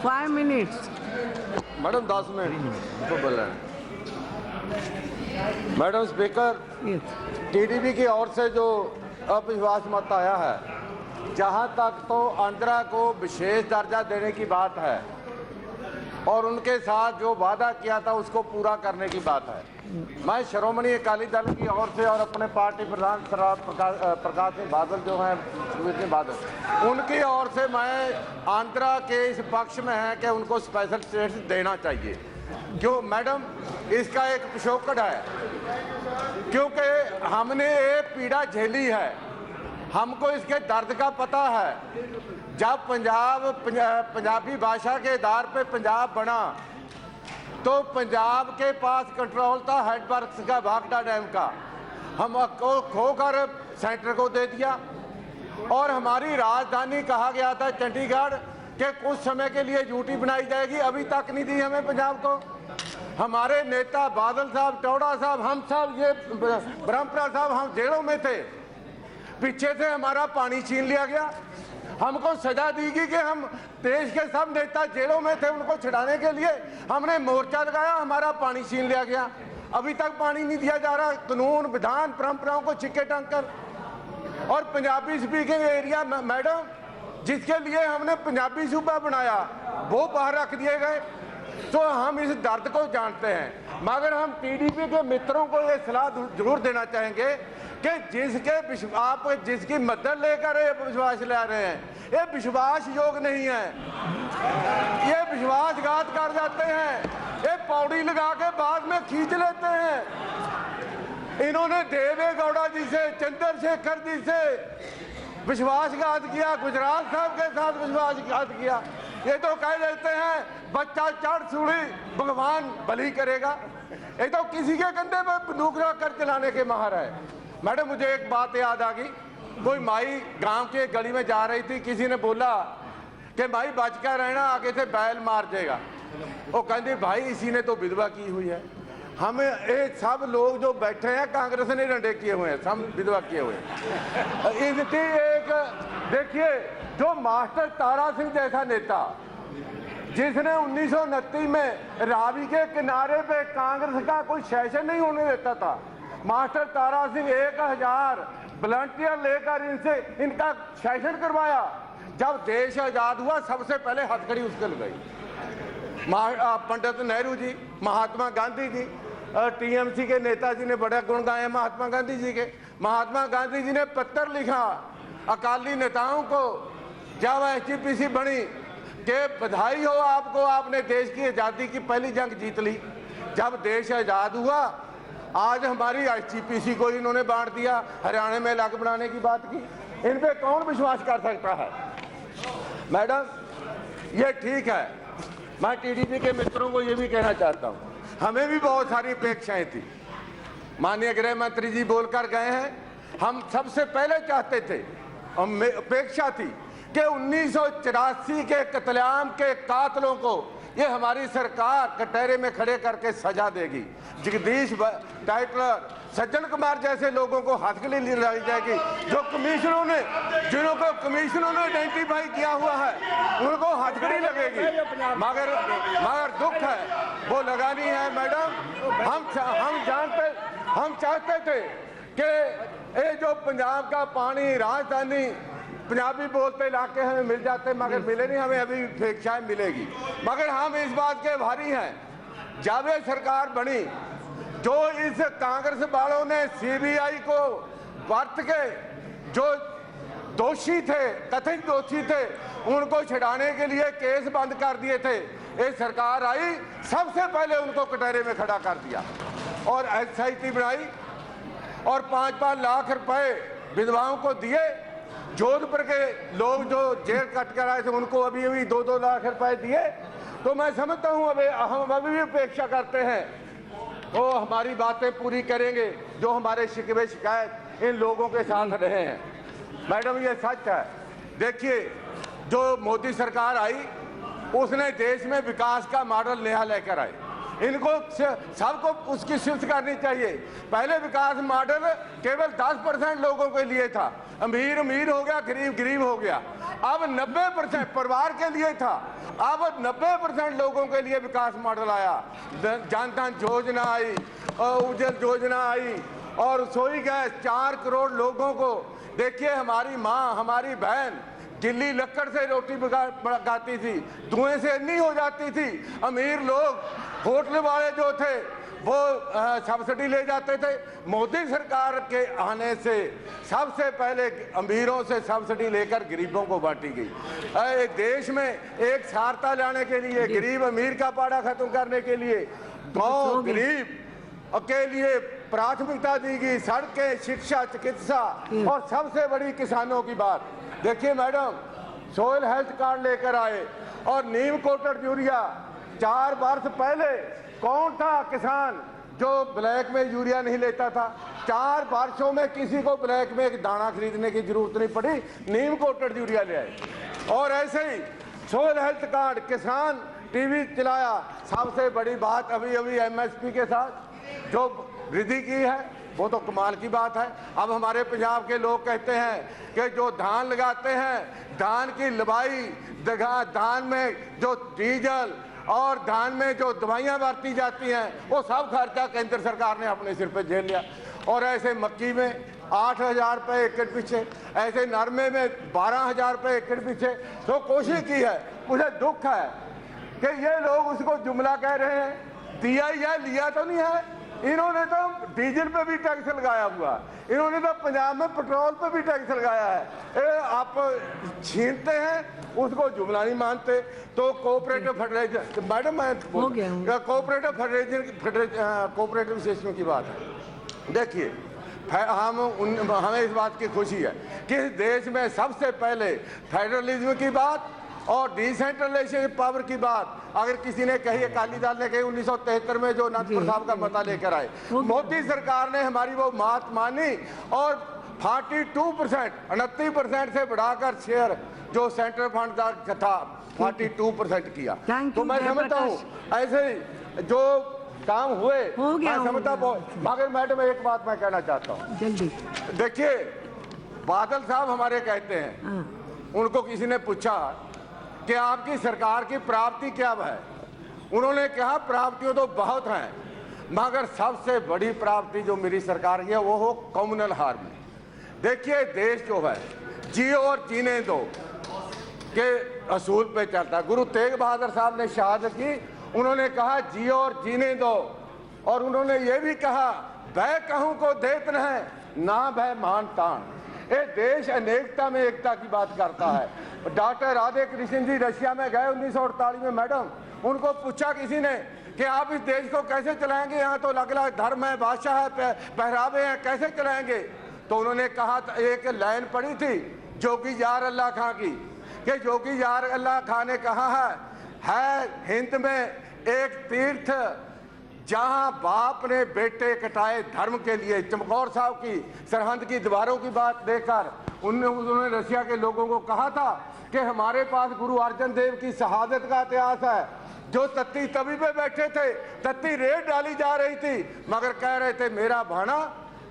5 minutes. Madam 10 minute तो बोल रहे हैं। Madam speaker, Yes. टीडीपी की ओर से जो अविश्वास मत आया है, जहां तक तो आंध्रा को विशेष दर्जा देने की बात है और उनके साथ जो वादा किया था उसको पूरा करने की बात है। मैं श्रोमणी अकाली दल की ओर से और अपने पार्टी प्रधान सरदार प्रकाश सिंह बादल जो हैं, सुखबीर सिंह बादल, उनकी ओर से मैं आंध्रा के इस पक्ष में है कि उनको स्पेशल स्टेटस देना चाहिए। क्यों मैडम, इसका एक पिछोकड़ है, क्योंकि हमने ये पीड़ा झेली है, हमको इसके दर्द का पता है। जब पंजाबी भाषा के आधार पे पंजाब बना तो पंजाब के पास कंट्रोल था हेडवर्क्स का, भाखड़ा डैम का, हम खोकर सेंटर को दे दिया और हमारी राजधानी कहा गया था चंडीगढ़ के कुछ समय के लिए यूटी बनाई जाएगी, अभी तक नहीं दी हमें पंजाब को। हमारे नेता बादल साहब, टोडा साहब, हम सब, ये ब्रह्मपुरा साहब, हम जेलों में थे, पीछे से हमारा पानी छीन लिया गया, हमको सजा दी गई कि हम देश के सब नेता जेलों में थे, उनको छुड़ाने के लिए हमने मोर्चा लगाया, हमारा पानी छीन लिया गया, अभी तक पानी नहीं दिया जा रहा। कानून, विधान, परंपराओं को छिक्के टांग कर, और पंजाबी स्पीकिंग एरिया मैडम जिसके लिए हमने पंजाबी सूबा बनाया वो बाहर रख दिए गए। तो हम इस दर्द को जानते हैं, मगर हम टीडीपी के मित्रों को ये सलाह जरूर देना चाहेंगे कि आप जिसकी मदद लेकर ये विश्वास ला रहे हैं, ये विश्वास योग नहीं है, ये विश्वासघात कर जाते हैं, ये पौड़ी लगा के बाद में खींच लेते हैं। इन्होंने देवे गौड़ा जी से, चंद्रशेखर जी से विश्वासघात किया, गुजराल साहब के साथ विश्वासघात किया। ये तो कह देते हैं बच्चा चढ़ सूढ़ी भगवान बलि करेगा, ये तो किसी के कंधे पर बंदूक रख कर चलाने के माहर है। मैडम मुझे एक बात याद आ गई, कोई माई गांव के गली में जा रही थी, किसी ने बोला कि भाई बच कर रहना, आगे से बैल मार देगा। वो कहती भाई इसी ने तो विधवा की हुई है। हम ये सब लोग जो बैठे हैं कांग्रेस ने डंडे किए हुए हैं, सब विधवा किए हुए हैं। इसकी एक देखिए, जो मास्टर तारा सिंह जैसा नेता जिसने 1929 में रावी के किनारे पे कांग्रेस का कोई सेशन नहीं होने देता था, मास्टर तारा सिंह 1000 वॉलंटियर लेकर इनका सेशन करवाया। जब देश आजाद हुआ सबसे पहले हथकड़ी उसके लगाई। पंडित नेहरू जी, महात्मा गांधी जी, टीएमसी के नेताजी ने बड़ा गुण गाया महात्मा गांधी जी के। महात्मा गांधी जी ने पत्र लिखा अकाली नेताओं को जब एसजीपीसी बनी कि बधाई हो आपको, आपने देश की आज़ादी की पहली जंग जीत ली। जब देश आज़ाद हुआ आज हमारी एसजीपीसी को इन्होंने बांट दिया, हरियाणा में अलग बनाने की बात की। इन पे कौन विश्वास कर सकता है? मैडम ये ठीक है, मैं टीडीपी के मित्रों को ये भी कहना चाहता हूँ, हमें भी बहुत सारी अपेक्षाएं थी। माननीय गृह मंत्री जी बोलकर गए हैं, हम सबसे पहले चाहते थे, अपेक्षा थी कि 1984 के कत्लेआम के कातलों को ये हमारी सरकार कटहरे में खड़े करके सजा देगी। जगदीश टाइटलर, सज्जन कुमार जैसे लोगों को हथकड़ी लाई जाएगी, जो कमिश्नरों ने, जिनको कमिश्नरों ने आइडेंटिफाई किया हुआ है उनको हथकड़ी लगेगी। मगर दुख है वो लगानी है। मैडम हम चाहते थे कि ये जो पंजाब का पानी, राजधानी, पंजाबी बोलते इलाके हमें मिल जाते, मगर मिले नहीं, हमें अभी अपेक्षाएं मिलेगी। मगर हम इस बात के भारी हैं, जब ये सरकार बनी जो इस कांग्रेस वालों ने सीबीआई को वर्त के जो दोषी थे, कथित दोषी थे, उनको छुड़ाने के लिए केस बंद कर दिए थे। ये सरकार आई, सबसे पहले उनको कटहरे में खड़ा कर दिया और एसआईटी बनाई और 5-5 लाख रुपए विधवाओं को दिए। जोधपुर के लोग जो जेल कट कर आए थे उनको अभी 2-2 लाख रुपए दिए। तो मैं समझता हूँ हम अभी भी अपेक्षा करते हैं वो हमारी बातें पूरी करेंगे, जो हमारे शिकवे शिकायत इन लोगों के साथ रहे हैं। मैडम ये सच है, देखिए जो मोदी सरकार आई उसने देश में विकास का मॉडल नया लेकर आए। इनको सबको उसकी शिफ्ट करनी चाहिए। पहले विकास मॉडल केवल 10% लोगों के लिए था, अमीर अमीर हो गया, गरीब गरीब हो गया। अब 90% परिवार के लिए था, अब 90% लोगों के लिए विकास मॉडल आया। जन धन योजना आई, उज्जवल योजना आई, और रसोई गैस 4 करोड़ लोगों को। देखिए, हमारी माँ, हमारी बहन गिल्ली लकड़ से रोटी पकाती थी, धुएं से नहीं हो जाती थी। अमीर लोग, होटल वाले जो थे, वो सब्सिडी ले जाते थे। मोदी सरकार के आने से सबसे पहले अमीरों से सब्सिडी लेकर गरीबों को बांटी गई। एक देश में एक सारता लाने के लिए, गरीब अमीर का पाड़ा खत्म करने के लिए, गांव गरीब के लिए प्राथमिकता दी गई। सड़कें, शिक्षा, चिकित्सा, और सबसे बड़ी किसानों की बात। देखिए मैडम, सोयल हेल्थ कार्ड लेकर आए और नीम कोटेड यूरिया। 4 वर्ष पहले कौन था किसान जो ब्लैक में यूरिया नहीं लेता था? 4 वर्षों में किसी को ब्लैक में एक दाना खरीदने की जरूरत नहीं पड़ी, नीम कोटेड यूरिया ले आए। और ऐसे ही सोयल हेल्थ कार्ड, किसान टीवी चलाया। सबसे बड़ी बात, अभी अभी MSP के साथ जो वृद्धि की है, वो तो कमाल की बात है। अब हमारे पंजाब के लोग कहते हैं कि जो धान लगाते हैं, धान की लबाई, धान में जो डीजल और धान में जो दवाइयां बरती जाती हैं, वो सब खर्चा केंद्र सरकार ने अपने सिर पे झेल लिया। और ऐसे मक्की में 8,000 रुपये एकड़ पीछे, ऐसे नरमे में 12,000 रुपये एकड़ पीछे। तो कोशिश की है। मुझे दुख है कि ये लोग उसको जुमला कह रहे हैं, दिया ही है, लिया तो नहीं है। इन्होंने तो डीजल पे भी टैक्स लगाया हुआ, इन्होंने तो पंजाब में पेट्रोल पे भी टैक्स लगाया है। आप छीनते हैं, उसको जुमला नहीं मानते। तो कोऑपरेटिव फेडरेशन, मैडम मैं कोऑपरेटिव सिस्टम की बात है। देखिए, हमें इस बात की खुशी है कि इस देश में सबसे पहले फेडरलिज्म की बात और डिसेंट्रलाइजेशन पावर की बात अगर किसी ने कही, अकाली दल ने कही 1973 में जो अनंतपुर साहब का मता लेकर आए, मोदी सरकार ने हमारी वो बात मानी और 42%, 29% से बढ़ाकर शेयर जो सेंट्रल फंड का था 42% किया। तो मैं समझता हूँ ऐसे ही जो काम हुए, मैं समझता हूँ। मगर मैडम एक बात मैं कहना चाहता हूँ, देखिए बादल साहब हमारे कहते हैं, उनको किसी ने पूछा कि आपकी सरकार की प्राप्ति क्या है? उन्होंने कहा प्राप्तियां तो बहुत हैं, मगर सबसे बड़ी प्राप्ति जो मेरी सरकार की है वो हो कम्युनल हार्मनी। देखिए, देश जो है जियो और जीने दो के असूल पे चलता है। गुरु तेग बहादुर साहब ने शहादत की, उन्होंने कहा जियो और जीने दो, और उन्होंने ये भी कहा भय कहूं को देत है ना भय मान तान। ये देश अनेकता में एकता की बात करता है। डॉक्टर राधे कृष्ण जी रशिया में गए 1948 में मैडम, उनको पूछा किसी ने कि आप इस देश को कैसे चलाएंगे, यहाँ तो अलग अलग धर्म है, भाषा है, पहरावे हैं, कैसे चलाएंगे? तो उन्होंने कहा, एक लाइन पढ़ी थी जोगी यार अल्लाह खां की, कि जोगी यार अल्लाह खां ने कहा है हिंद में एक तीर्थ जहां बाप ने बेटे कटाए धर्म के लिए। चमकौर साहब की सरहद की दीवारों की बात देखकर उन्होंने रशिया के लोगों को कहा था कि हमारे पास गुरु अर्जन देव की शहादत का इतिहास है, जो तत्ती तवी पे बैठे थे, तत्ती रेत डाली जा रही थी, मगर कह रहे थे मेरा भाना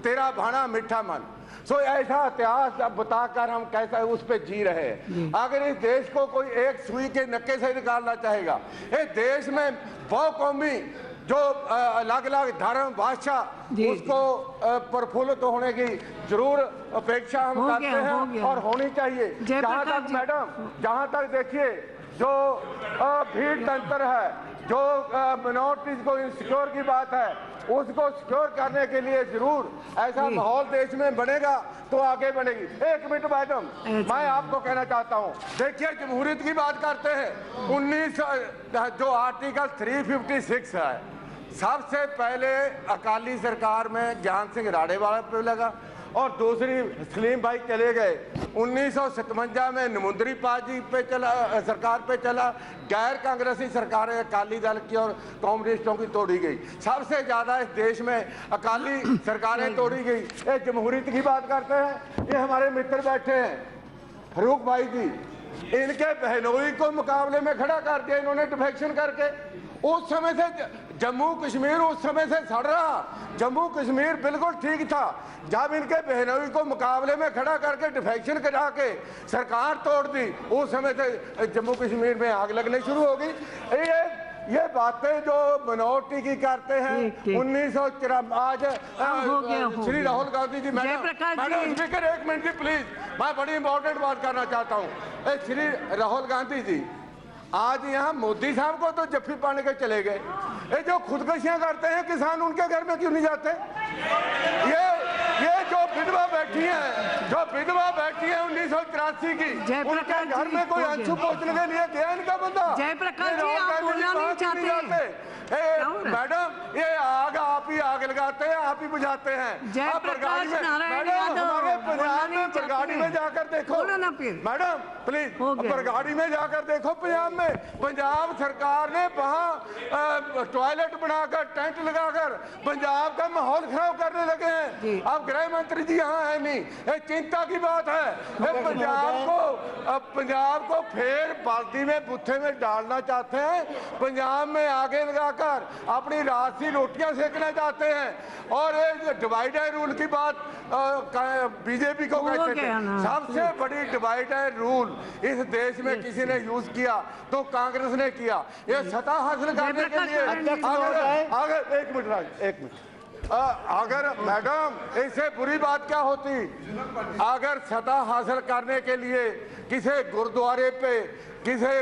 तेरा भाना मीठा मन। सो ऐसा इतिहास बताकर हम कैसा उस पर जी रहे हैं। अगर इस देश को कोई एक सुई के नक्के से निकालना चाहेगा, इस देश में बहुकौमी जो अलग अलग धर्म भाषा उसको प्रफुल्लित होने की जरूर अपेक्षा हम करते हैं और होनी चाहिए। जहाँ तक मैडम, जहाँ तक देखिए जो भीड़ तंत्र है, जो मिनॉरिटीज को इंसिक्योर की बात है, उसको सिक्योर करने के लिए जरूर ऐसा माहौल देश में बनेगा तो आगे बढ़ेगी। एक मिनट मैडम, मैं आपको कहना चाहता हूँ, देखिए जमहूरियत की बात करते हैं, 19 जो आर्टिकल 356 है, सबसे पहले अकाली सरकार में ज्ञान सिंह राडेवाला पे लगा और दूसरी सलीम भाई चले गए। 1957 में नमुंदरी पाजी पे चला, सरकार पे चला। गैर कांग्रेसी सरकारें अकाली दल की और कम्युनिस्टों की तोड़ी गई। सबसे ज्यादा इस देश में अकाली सरकारें तोड़ी गई। ये जमहूरियत की बात करते हैं, ये हमारे मित्र बैठे हैं फरूक भाई जी, इनके बहनोई को मुकाबले में खड़ा कर दिया इन्होंने डिफेक्शन करके। उस समय से जम्मू कश्मीर उस समय से सड़ रहा, जम्मू कश्मीर बिल्कुल ठीक था। जब इनके बहनोई को मुकाबले में खड़ा करके डिफेक्शन करा के सरकार तोड़ दी, उस समय से जम्मू कश्मीर में आग लगने शुरू हो गई। ये बातें जो मिनोरिटी की करते हैं 1994 आज श्री राहुल गांधी जी, मैडम स्पीकर एक मिनट जी प्लीज, मैं बड़ी इंपॉर्टेंट बात करना चाहता हूँ। श्री राहुल गांधी जी आज यहाँ मोदी साहब को तो जफ्फी पाने के चले गए, ये जो खुदकुशियां करते हैं किसान उनके घर में क्यों नहीं जाते? ये जो विधवा बैठी है, जो विधवा बैठी है 1983 की, उनके घर में कोई अंशु पहुंचने के लिए गया इनका बंदा? जयप्रकाश जी आप बोलना नहीं चाहते। मैडम ये आग आप ही आग लगाते हैं, आप ही बुझाते हैं। जयप्रकाश नारायण यादव हमारे पंजाब में बरगाड़ी में जाकर देखो मैडम प्लीज, बरगाड़ी में जाकर देखो पंजाब में, पंजाब सरकार ने वहाँ टॉयलेट बनाकर टेंट लगाकर पंजाब का माहौल खराब करने लगे हैं। अब गृह मंत्री जी यहाँ है नहीं, ये चिंता की बात है। पंजाब को फिर बाल्टी में बुत्थे में डालना चाहते हैं, पंजाब में आगे लगाकर अपनी राशि रोटियां सेकना चाहते हैं। और ये डिवाइड एंड रूल की बात बीजेपी को कहते हैं, सबसे बड़ी डिवाइड एंड रूल इस देश में किसी ने यूज किया तो कांग्रेस ने किया। ये सत्ता हासिल करने के लिए अगर एक मिनट अगर मैडम इससे बुरी बात क्या होती, अगर सत्ता हासिल करने के लिए किसी गुरुद्वारे पे किसे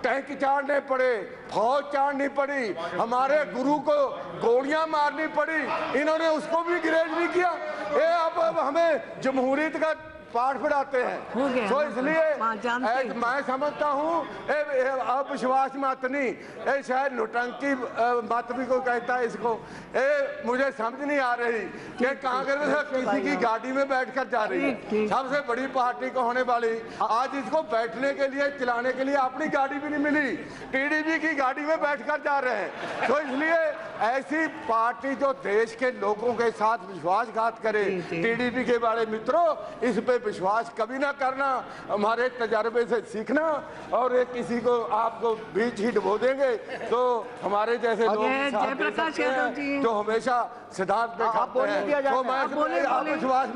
टैंक चाड़ने पड़े, फौज चाड़नी पड़ी, हमारे गुरु को गोलियां मारनी पड़ी, इन्होंने उसको भी ग्रेज नहीं किया। ये अब हमें जमहूरियत का पाठ पढ़ाते हैं। तो इसलिए मैं समझता हूँ अविश्वास मत नहीं, ये शायद नौटंकी मत भी कोई कहता है इसको। ये मुझे समझ नहीं आ रही कि कांग्रेस किसी की गाड़ी में बैठकर जा रही है, सबसे बड़ी पार्टी को होने वाली, आज इसको बैठने के लिए चलाने के लिए अपनी गाड़ी भी नहीं मिली, टीडीपी की गाड़ी में बैठकर जा रहे हैं। तो इसलिए ऐसी पार्टी जो देश के लोगों के साथ विश्वासघात करे, टीडीपी के बारे मित्रों इस पे विश्वास कभी ना करना, हमारे तजर्बे से सीखना। और एक किसी को आपको बीच ही डुबो देंगे तो हमारे जैसे लोग जो हमेशा सिद्धांत पे खाते हैं, तो मैं विश्वास